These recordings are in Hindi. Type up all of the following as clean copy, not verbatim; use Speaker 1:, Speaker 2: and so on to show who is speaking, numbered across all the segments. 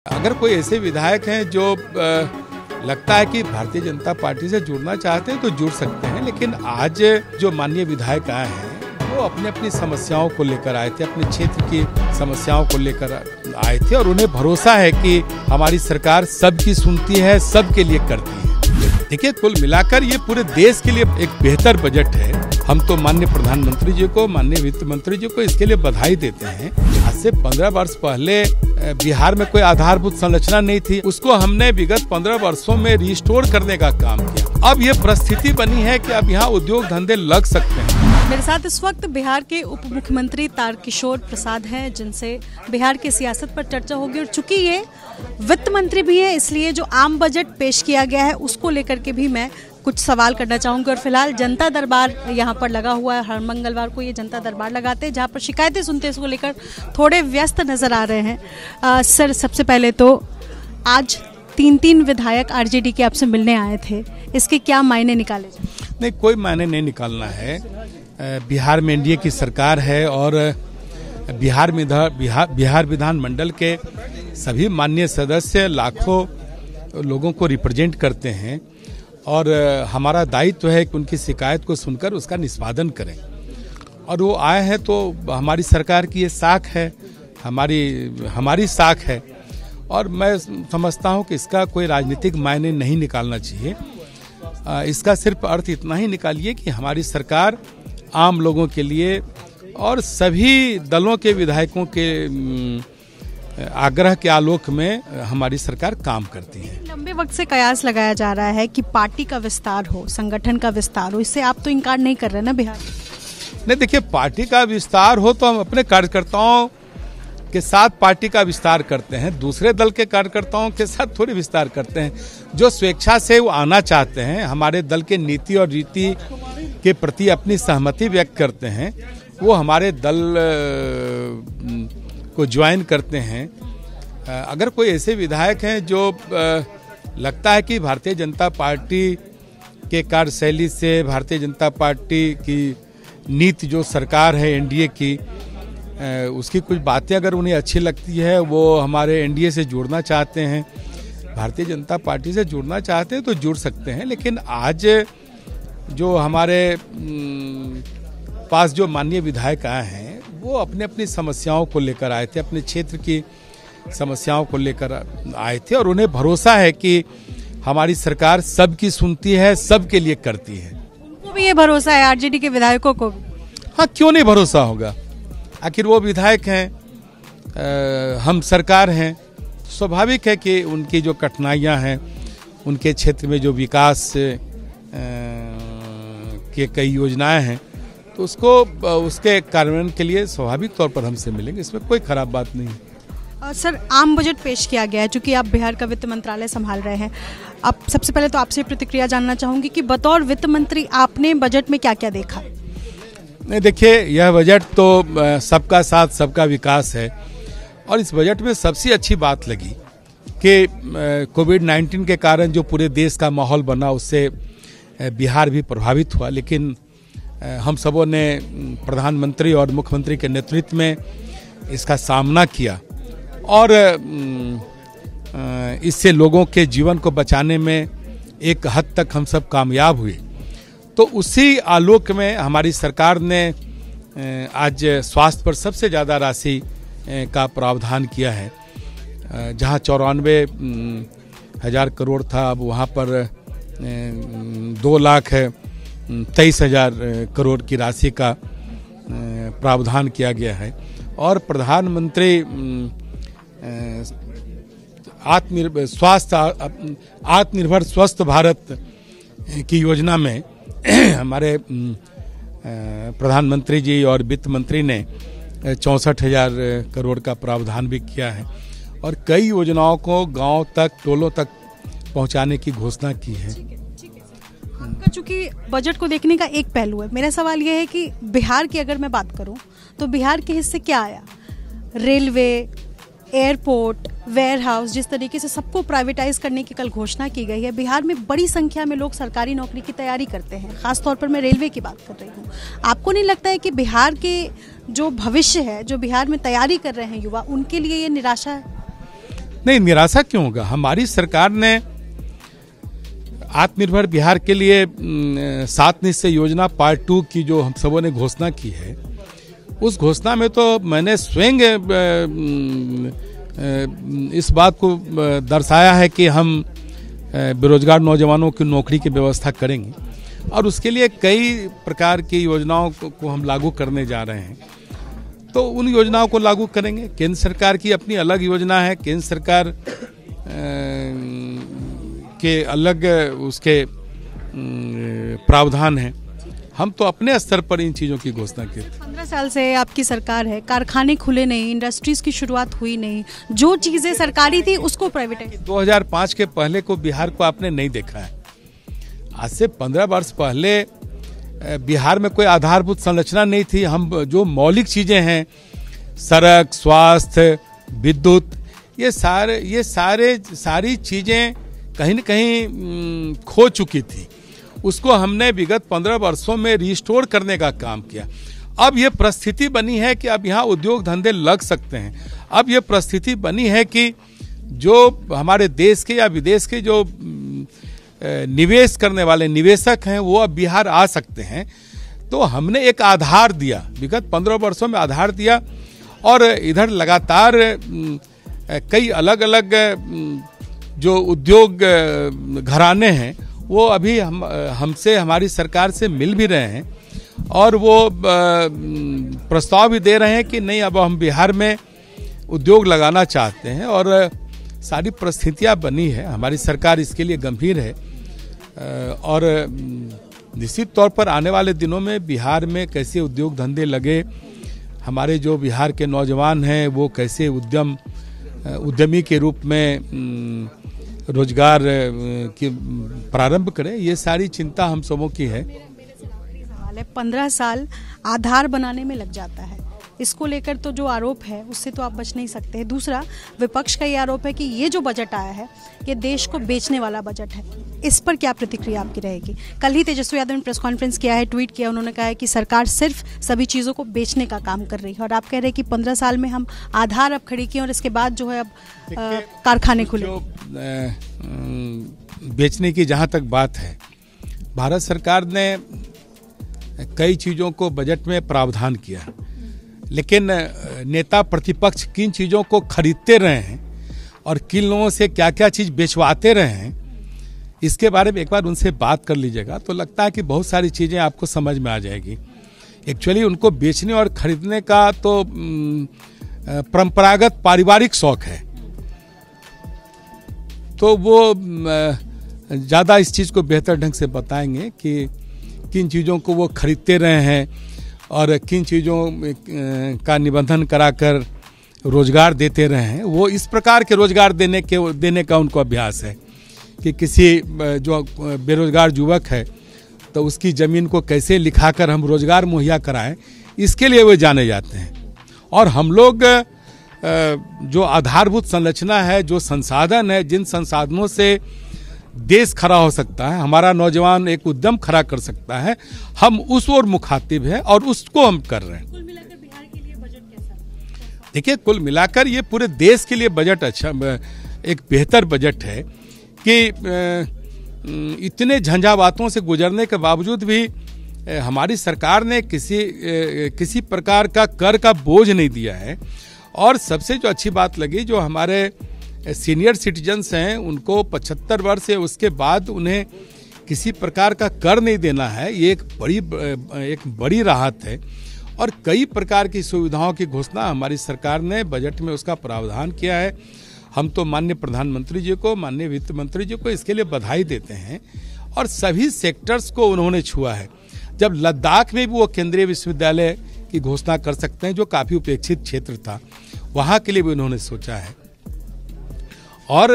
Speaker 1: अगर कोई ऐसे विधायक हैं जो लगता है कि भारतीय जनता पार्टी से जुड़ना चाहते हैं तो जुड़ सकते हैं, लेकिन आज जो माननीय विधायक आए हैं वो अपनी अपनी समस्याओं को लेकर आए थे, अपने क्षेत्र की समस्याओं को लेकर आए थे और उन्हें भरोसा है कि हमारी सरकार सबकी सुनती है, सबके लिए करती है। देखिए, कुल मिलाकर ये पूरे देश के लिए एक बेहतर बजट है। हम तो माननीय प्रधानमंत्री जी को, माननीय वित्त मंत्री जी को इसके लिए बधाई देते हैं। आज से 15 वर्ष पहले बिहार में कोई आधारभूत संरचना नहीं थी, उसको हमने विगत 15 वर्षों में रिस्टोर करने का काम किया। अब ये परिस्थिति बनी है कि अब यहाँ उद्योग धंधे लग सकते हैं।
Speaker 2: मेरे साथ इस वक्त बिहार के उप मुख्यमंत्री तारकिशोर प्रसाद हैं, जिनसे बिहार की सियासत पर चर्चा होगी। और चूंकि ये वित्त मंत्री भी है, इसलिए जो आम बजट पेश किया गया है उसको लेकर के भी मैं कुछ सवाल करना चाहूँगी। और फिलहाल जनता दरबार यहाँ पर लगा हुआ है, हर मंगलवार को ये जनता दरबार लगाते हैं, जहाँ पर शिकायतें सुनते हैं, इसको लेकर थोड़े व्यस्त नजर आ रहे हैं। सर, सबसे पहले तो आज 3 विधायक आरजेडी के आपसे मिलने आए थे, इसके क्या मायने निकाले जाए?
Speaker 1: नहीं, कोई मायने नहीं निकालना है। बिहार में एनडीए की सरकार है और बिहार विधानमंडल के सभी माननीय सदस्य लाखों लोगों को रिप्रेजेंट करते हैं और हमारा दायित्व है कि उनकी शिकायत को सुनकर उसका निष्पादन करें। और वो आए हैं तो हमारी सरकार की ये साख है, हमारी साख है और मैं समझता हूँ कि इसका कोई राजनीतिक मायने नहीं निकालना चाहिए। इसका सिर्फ अर्थ इतना ही निकालिए कि हमारी सरकार आम लोगों के लिए और सभी दलों के विधायकों के आग्रह के आलोक में हमारी सरकार काम करती है।
Speaker 2: लंबे वक्त से कयास लगाया जा रहा है कि पार्टी का विस्तार हो, संगठन का विस्तार हो, इससे आप तो इनकार नहीं कर रहे ना बिहार?
Speaker 1: नहीं, देखिए, पार्टी का विस्तार हो तो हम अपने कार्यकर्ताओं के साथ पार्टी का विस्तार करते हैं, दूसरे दल के कार्यकर्ताओं के साथ थोड़ी विस्तार करते हैं। जो स्वेच्छा से वो आना चाहते हैं, हमारे दल के नीति और रीति के प्रति अपनी सहमति व्यक्त करते हैं, वो हमारे दल को ज्वाइन करते हैं। अगर कोई ऐसे विधायक हैं जो लगता है कि भारतीय जनता पार्टी के कार्यशैली से, भारतीय जनता पार्टी की नीति जो सरकार है एनडीए की, उसकी कुछ बातें अगर उन्हें अच्छी लगती है, वो हमारे एनडीए से जुड़ना चाहते हैं, भारतीय जनता पार्टी से जुड़ना चाहते हैं तो जुड़ सकते हैं। लेकिन आज जो हमारे पास जो माननीय विधायक आए हैं वो अपने अपनी समस्याओं को लेकर आए थे, अपने क्षेत्र की समस्याओं को लेकर आए थे और उन्हें भरोसा है कि हमारी सरकार सबकी सुनती है, सबके लिए करती है।
Speaker 2: उनको भी ये भरोसा है, आरजेडी के विधायकों को?
Speaker 1: हाँ, क्यों नहीं भरोसा होगा? आखिर वो विधायक हैं, हम सरकार हैं। स्वाभाविक है कि उनकी जो कठिनाइयां हैं, उनके क्षेत्र में जो विकास के कई योजनाएं हैं, तो उसके कार्यान्वयन के लिए स्वाभाविक तौर पर हमसे मिलेंगे, इसमें कोई खराब बात नहीं है।
Speaker 2: सर, आम बजट पेश किया गया है, चूंकि आप बिहार का वित्त मंत्रालय संभाल रहे हैं। अब सबसे पहले तो आपसे प्रतिक्रिया जानना चाहूंगी कि बतौर वित्त मंत्री आपने बजट में क्या क्या देखा?
Speaker 1: नहीं, देखिए, यह बजट तो सबका साथ सबका विकास है और इस बजट में सबसे अच्छी बात लगी कि कोविड-19 के कारण जो पूरे देश का माहौल बना उससे बिहार भी प्रभावित हुआ, लेकिन हम सबों ने प्रधानमंत्री और मुख्यमंत्री के नेतृत्व में इसका सामना किया और इससे लोगों के जीवन को बचाने में एक हद तक हम सब कामयाब हुए। तो उसी आलोक में हमारी सरकार ने आज स्वास्थ्य पर सबसे ज़्यादा राशि का प्रावधान किया है। जहां 94,000 करोड़ था, अब वहां पर 2,23,000 करोड़ की राशि का प्रावधान किया गया है और प्रधानमंत्री आत्मनिर्भर स्वस्थ भारत की योजना में हमारे प्रधानमंत्री जी और वित्त मंत्री ने 64,000 करोड़ का प्रावधान भी किया है और कई योजनाओं को गांव तक, टोलों तक पहुंचाने की घोषणा की है।
Speaker 2: आपका चूंकि बजट को देखने का एक पहलू है, मेरा सवाल यह है कि बिहार की अगर मैं बात करूं तो बिहार के हिस्से क्या आया? रेलवे, एयरपोर्ट, वेयर हाउस, जिस तरीके से सबको प्राइवेटाइज करने की कल घोषणा की गई है। बिहार में बड़ी संख्या में लोग सरकारी नौकरी की तैयारी करते हैं, खासतौर पर मैं रेलवे की बात कर रही हूँ। आपको नहीं लगता है कि बिहार के जो भविष्य है, जो बिहार में तैयारी कर रहे हैं युवा, उनके लिए ये निराशा है?
Speaker 1: नहीं, निराशा क्यों होगा? हमारी सरकार ने आत्मनिर्भर बिहार के लिए 7 निश्चय योजना पार्ट 2 की जो हम सबों ने घोषणा की है, उस घोषणा में तो मैंने स्वयं इस बात को दर्शाया है कि हम बेरोजगार नौजवानों की नौकरी की व्यवस्था करेंगे और उसके लिए कई प्रकार की योजनाओं को हम लागू करने जा रहे हैं। तो उन योजनाओं को लागू करेंगे। केंद्र सरकार की अपनी अलग योजना है, केंद्र सरकार के अलग उसके प्रावधान हैं। हम तो अपने स्तर पर इन चीज़ों की घोषणा की।
Speaker 2: 15 साल से आपकी सरकार है, कारखाने खुले नहीं, इंडस्ट्रीज की शुरुआत हुई नहीं, जो चीज़ें सरकारी थी उसको प्राइवेटाइज।
Speaker 1: 2005 के पहले को बिहार को आपने नहीं देखा है। आज से 15 वर्ष पहले बिहार में कोई आधारभूत संरचना नहीं थी। हम जो मौलिक चीज़ें हैं, सड़क, स्वास्थ्य, विद्युत, ये सारी चीज़ें कहीं न कहीं खो चुकी थी। उसको हमने विगत 15 वर्षों में रिस्टोर करने का काम किया। अब ये परिस्थिति बनी है कि अब यहाँ उद्योग धंधे लग सकते हैं। अब ये परिस्थिति बनी है कि जो हमारे देश के या विदेश के जो निवेश करने वाले निवेशक हैं वो अब बिहार आ सकते हैं। तो हमने एक आधार दिया, विगत 15 वर्षों में आधार दिया और इधर लगातार कई अलग अलग जो उद्योग घराने हैं वो अभी हमसे हमारी सरकार से मिल भी रहे हैं और वो प्रस्ताव भी दे रहे हैं कि नहीं, अब हम बिहार में उद्योग लगाना चाहते हैं और सारी परिस्थितियां बनी है। हमारी सरकार इसके लिए गंभीर है और निश्चित तौर पर आने वाले दिनों में बिहार में कैसे उद्योग धंधे लगे, हमारे जो बिहार के नौजवान हैं वो कैसे उद्यमी के रूप में रोजगार की प्रारंभ करें, ये सारी चिंता हम सबों की है।
Speaker 2: 15 साल आधार बनाने में लग जाता है, इसको लेकर तो जो आरोप है उससे तो आप बच नहीं सकते। दूसरा, विपक्ष का ये आरोप है कि ये जो बजट आया है ये देश को बेचने वाला बजट है। इस पर क्या प्रतिक्रिया आपकी रहेगी? कल ही तेजस्वी यादव ने प्रेस कॉन्फ्रेंस किया है, ट्वीट किया, उन्होंने कहा है कि सरकार सिर्फ सभी चीज़ों को बेचने का काम कर रही है और आप कह रहे हैं कि 15 साल में हम आधार अब खड़ी किए और इसके बाद जो है अब कारखाने खुले।
Speaker 1: बेचने की जहाँ तक बात है, भारत सरकार ने कई चीज़ों को बजट में प्रावधान किया, लेकिन नेता प्रतिपक्ष किन चीज़ों को खरीदते रहे हैं और किन लोगों से क्या क्या चीज़ बेचवाते रहे हैं, इसके बारे में एक बार उनसे बात कर लीजिएगा तो लगता है कि बहुत सारी चीज़ें आपको समझ में आ जाएगी। एक्चुअली उनको बेचने और खरीदने का तो परंपरागत पारिवारिक शौक है, तो वो ज़्यादा इस चीज़ को बेहतर ढंग से बताएंगे कि किन चीज़ों को वो खरीदते रहे हैं और किन चीज़ों का निबंधन कराकर रोजगार देते रहे हैं। वो इस प्रकार के रोजगार देने का उनको अभ्यास है कि किसी जो बेरोजगार युवक है तो उसकी ज़मीन को कैसे लिखाकर हम रोजगार मुहैया कराएं, इसके लिए वो जाने जाते हैं। और हम लोग जो आधारभूत संरचना है, जो संसाधन है, जिन संसाधनों से देश खड़ा हो सकता है, हमारा नौजवान एक उद्यम खड़ा कर सकता है, हम उस ओर मुखातिब हैं और उसको हम कर रहे हैं।
Speaker 2: कुल मिलाकर बिहार के लिए बजट कैसा?
Speaker 1: देखिए, कुल मिलाकर ये पूरे देश के लिए बजट अच्छा, एक बेहतर बजट है कि इतने झंझावातों से गुजरने के बावजूद भी हमारी सरकार ने किसी प्रकार का कर का बोझ नहीं दिया है। और सबसे जो अच्छी बात लगी, जो हमारे सीनियर सिटीजन्स हैं उनको 75 वर्ष है उसके बाद उन्हें किसी प्रकार का कर नहीं देना है, ये एक बड़ी राहत है। और कई प्रकार की सुविधाओं की घोषणा हमारी सरकार ने बजट में उसका प्रावधान किया है। हम तो माननीय प्रधानमंत्री जी को, माननीय वित्त मंत्री जी को इसके लिए बधाई देते हैं और सभी सेक्टर्स को उन्होंने छुआ है। जब लद्दाख में भी वो केंद्रीय विश्वविद्यालय की घोषणा कर सकते हैं, जो काफ़ी उपेक्षित क्षेत्र था, वहाँ के लिए भी उन्होंने सोचा है। और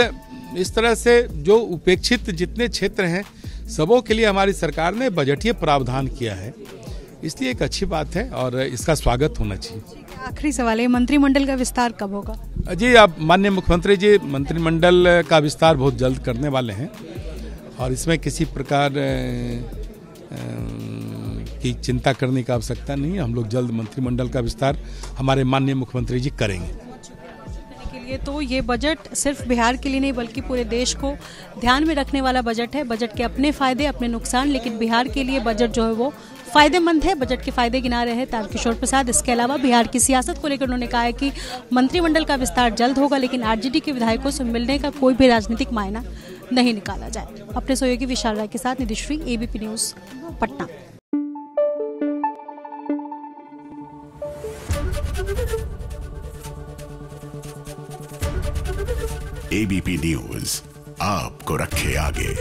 Speaker 1: इस तरह से जो उपेक्षित जितने क्षेत्र हैं सबों के लिए हमारी सरकार ने बजटीय प्रावधान किया है, इसलिए एक अच्छी बात है और इसका स्वागत होना चाहिए।
Speaker 2: आखिरी सवाल है, मंत्रिमंडल का विस्तार कब होगा?
Speaker 1: जी, अब माननीय मुख्यमंत्री जी मंत्रिमंडल का विस्तार बहुत जल्द करने वाले हैं और इसमें किसी प्रकार की चिंता करने की आवश्यकता नहीं है। हम लोग जल्द मंत्रिमंडल का विस्तार हमारे माननीय मुख्यमंत्री जी करेंगे।
Speaker 2: चलिए, तो ये बजट सिर्फ बिहार के लिए नहीं बल्कि पूरे देश को ध्यान में रखने वाला बजट है। बजट के अपने फायदे अपने नुकसान, लेकिन बिहार के लिए बजट जो है वो फायदेमंद है। बजट के फायदे गिना रहे हैं तारकिशोर प्रसाद। इसके अलावा बिहार की सियासत को लेकर उन्होंने कहा है कि मंत्रिमंडल का विस्तार जल्द होगा, लेकिन आरजेडी के विधायकों से मिलने का कोई भी राजनीतिक मायना नहीं निकाला जाए। अपने सहयोगी विशाल राय के साथ Nidhishri, ABP news, Patna.
Speaker 3: ABP news आपको रखे आगे।